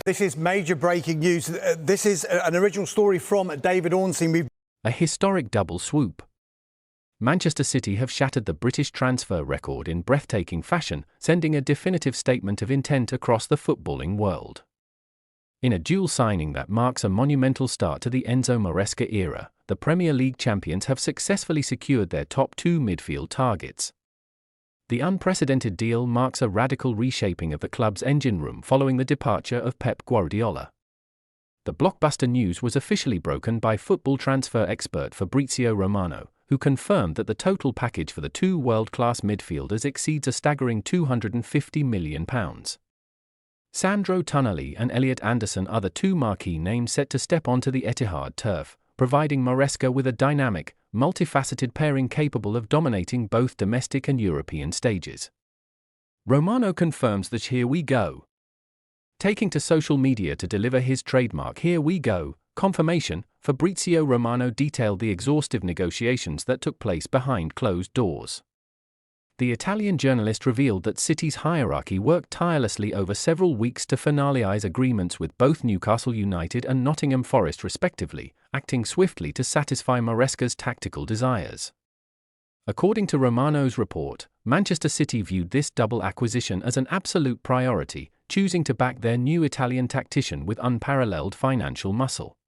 This is major breaking news. This is an original story from David Ornstein. A historic double swoop. Manchester City have shattered the British transfer record in breathtaking fashion, sending a definitive statement of intent across the footballing world. In a dual signing that marks a monumental start to the Enzo Maresca era, the Premier League champions have successfully secured their top two midfield targets. The unprecedented deal marks a radical reshaping of the club's engine room following the departure of Pep Guardiola. The Blockbuster news was officially broken by football transfer expert Fabrizio Romano, who confirmed that the total package for the two world-class midfielders exceeds a staggering £250 million. Sandro Tonali and Elliot are the two marquee names set to step onto the Etihad turf, providing Maresca with a dynamic, multifaceted pairing capable of dominating both domestic and European stages. Romano confirms that "here we go." Taking to social media to deliver his trademark "here we go" confirmation, Fabrizio Romano detailed the exhaustive negotiations that took place behind closed doors. The Italian journalist revealed that City's hierarchy worked tirelessly over several weeks to finalise agreements with both Newcastle United and Nottingham Forest respectively, acting swiftly to satisfy Maresca's tactical desires. According to Romano's report, Manchester City viewed this double acquisition as an absolute priority, choosing to back their new Italian tactician with unparalleled financial muscle.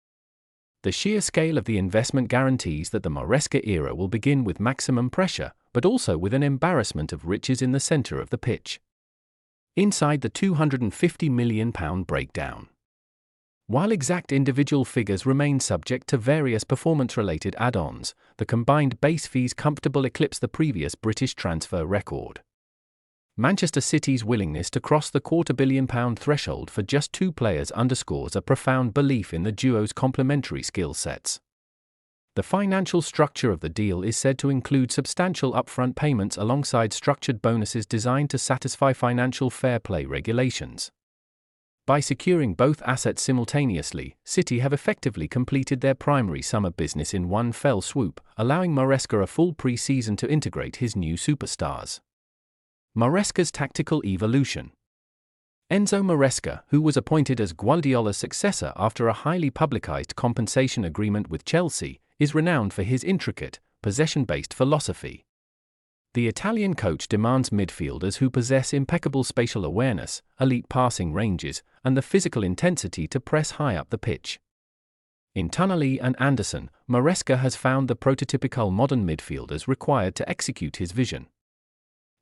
The sheer scale of the investment guarantees that the Maresca era will begin with maximum pressure, but also with an embarrassment of riches in the centre of the pitch. Inside the £250 million breakdown. While exact individual figures remain subject to various performance-related add-ons, the combined base fees comfortably eclipse the previous British transfer record. Manchester City's willingness to cross the £250 million threshold for just two players underscores a profound belief in the duo's complementary skill sets. The financial structure of the deal is said to include substantial upfront payments alongside structured bonuses designed to satisfy financial fair play regulations. By securing both assets simultaneously, City have effectively completed their primary summer business in one fell swoop, allowing Maresca a full pre-season to integrate his new superstars. Maresca's tactical evolution. Enzo Maresca, who was appointed as Guardiola's successor after a highly publicized compensation agreement with Chelsea, is renowned for his intricate, possession-based philosophy. The Italian coach demands midfielders who possess impeccable spatial awareness, elite passing ranges, and the physical intensity to press high up the pitch. In Tonali and Anderson, Maresca has found the prototypical modern midfielders required to execute his vision.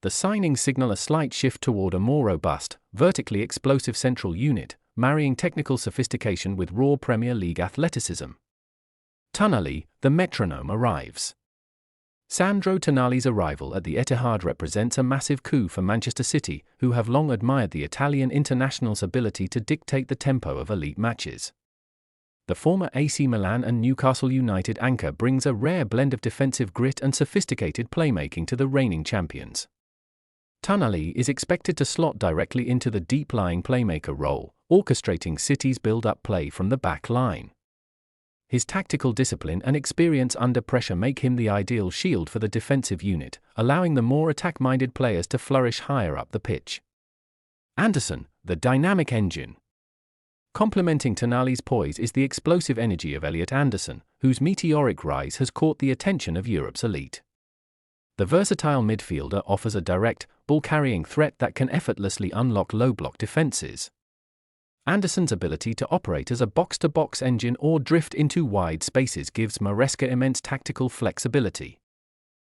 The signings signal a slight shift toward a more robust, vertically explosive central unit, marrying technical sophistication with raw Premier League athleticism. Tonali, the metronome, arrives. Sandro Tonali's arrival at the Etihad represents a massive coup for Manchester City, who have long admired the Italian international's ability to dictate the tempo of elite matches. The former AC Milan and Newcastle United anchor brings a rare blend of defensive grit and sophisticated playmaking to the reigning champions. Tonali is expected to slot directly into the deep-lying playmaker role, orchestrating City's build-up play from the back line. His tactical discipline and experience under pressure make him the ideal shield for the defensive unit, allowing the more attack-minded players to flourish higher up the pitch. Anderson, the dynamic engine. Complementing Tonali's poise is the explosive energy of Elliot, whose meteoric rise has caught the attention of Europe's elite. The versatile midfielder offers a direct, ball-carrying threat that can effortlessly unlock low-block defenses. Anderson's ability to operate as a box-to-box engine or drift into wide spaces gives Maresca immense tactical flexibility.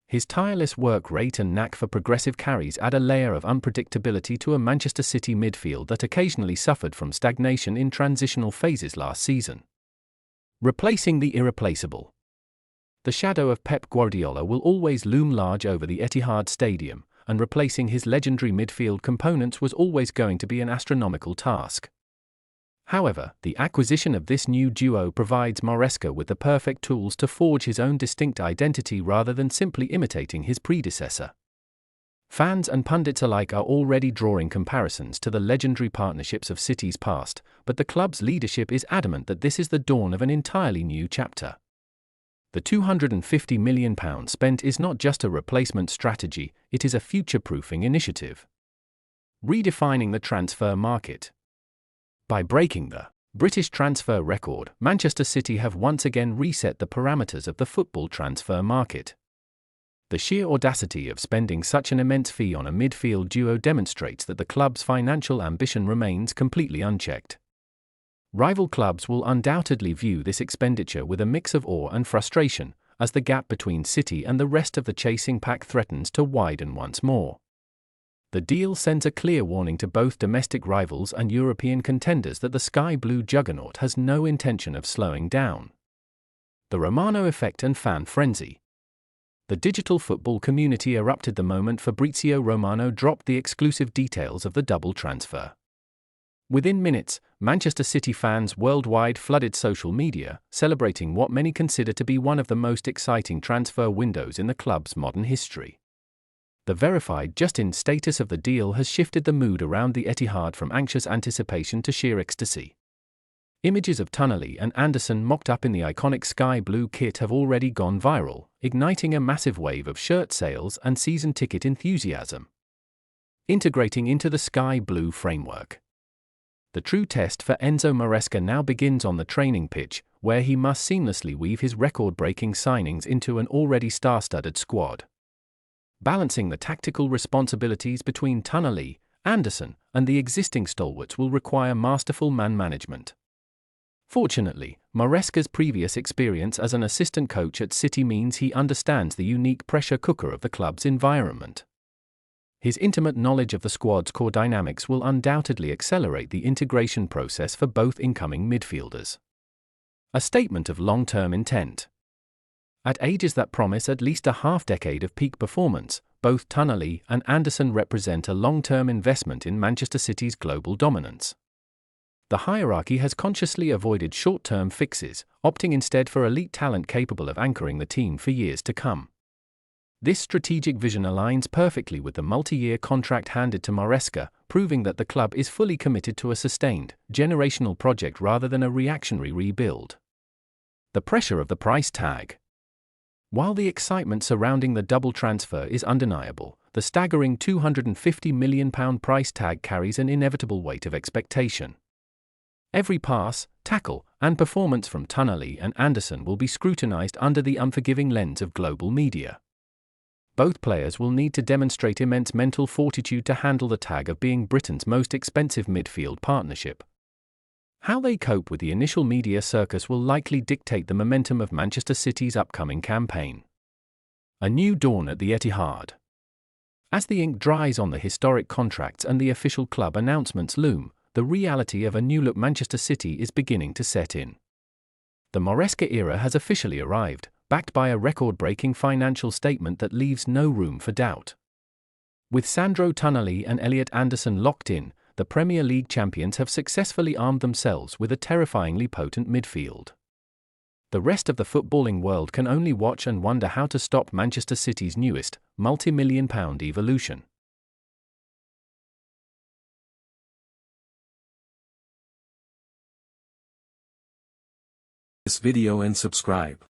His tireless work rate and knack for progressive carries add a layer of unpredictability to a Manchester City midfield that occasionally suffered from stagnation in transitional phases last season. Replacing the irreplaceable. The shadow of Pep Guardiola will always loom large over the Etihad Stadium, and replacing his legendary midfield components was always going to be an astronomical task. However, the acquisition of this new duo provides Maresca with the perfect tools to forge his own distinct identity rather than simply imitating his predecessor. Fans and pundits alike are already drawing comparisons to the legendary partnerships of City's past, but the club's leadership is adamant that this is the dawn of an entirely new chapter. The £250 million spent is not just a replacement strategy, it is a future-proofing initiative. Redefining the transfer market. By breaking the British transfer record, Manchester City have once again reset the parameters of the football transfer market. The sheer audacity of spending such an immense fee on a midfield duo demonstrates that the club's financial ambition remains completely unchecked. Rival clubs will undoubtedly view this expenditure with a mix of awe and frustration, as the gap between City and the rest of the chasing pack threatens to widen once more. The deal sends a clear warning to both domestic rivals and European contenders that the sky blue juggernaut has no intention of slowing down. The Romano effect and fan frenzy. The digital football community erupted the moment Fabrizio Romano dropped the exclusive details of the double transfer. Within minutes, Manchester City fans worldwide flooded social media, celebrating what many consider to be one of the most exciting transfer windows in the club's modern history. The verified just-in status of the deal has shifted the mood around the Etihad from anxious anticipation to sheer ecstasy. Images of Tonali and Anderson mocked up in the iconic sky blue kit have already gone viral, igniting a massive wave of shirt sales and season ticket enthusiasm. Integrating into the sky blue framework. The true test for Enzo Maresca now begins on the training pitch, where he must seamlessly weave his record-breaking signings into an already star-studded squad. Balancing the tactical responsibilities between Tonali, Anderson, and the existing stalwarts will require masterful man management. Fortunately, Maresca's previous experience as an assistant coach at City means he understands the unique pressure cooker of the club's environment. His intimate knowledge of the squad's core dynamics will undoubtedly accelerate the integration process for both incoming midfielders. A statement of long-term intent. At ages that promise at least a half-decade of peak performance, both Tonali and Anderson represent a long-term investment in Manchester City's global dominance. The hierarchy has consciously avoided short-term fixes, opting instead for elite talent capable of anchoring the team for years to come. This strategic vision aligns perfectly with the multi-year contract handed to Maresca, proving that the club is fully committed to a sustained, generational project rather than a reactionary rebuild. The pressure of the price tag. While the excitement surrounding the double transfer is undeniable, the staggering £250 million price tag carries an inevitable weight of expectation. Every pass, tackle, and performance from Tonali and Anderson will be scrutinized under the unforgiving lens of global media. Both players will need to demonstrate immense mental fortitude to handle the tag of being Britain's most expensive midfield partnership. How they cope with the initial media circus will likely dictate the momentum of Manchester City's upcoming campaign. A new dawn at the Etihad. As the ink dries on the historic contracts and the official club announcements loom, the reality of a new-look Manchester City is beginning to set in. The Maresca era has officially arrived, backed by a record-breaking financial statement that leaves no room for doubt. With Sandro, Tonali and Elliot Anderson locked in, the Premier League champions have successfully armed themselves with a terrifyingly potent midfield. The rest of the footballing world can only watch and wonder how to stop Manchester City's newest, multi-million-pound evolution. This video and subscribe.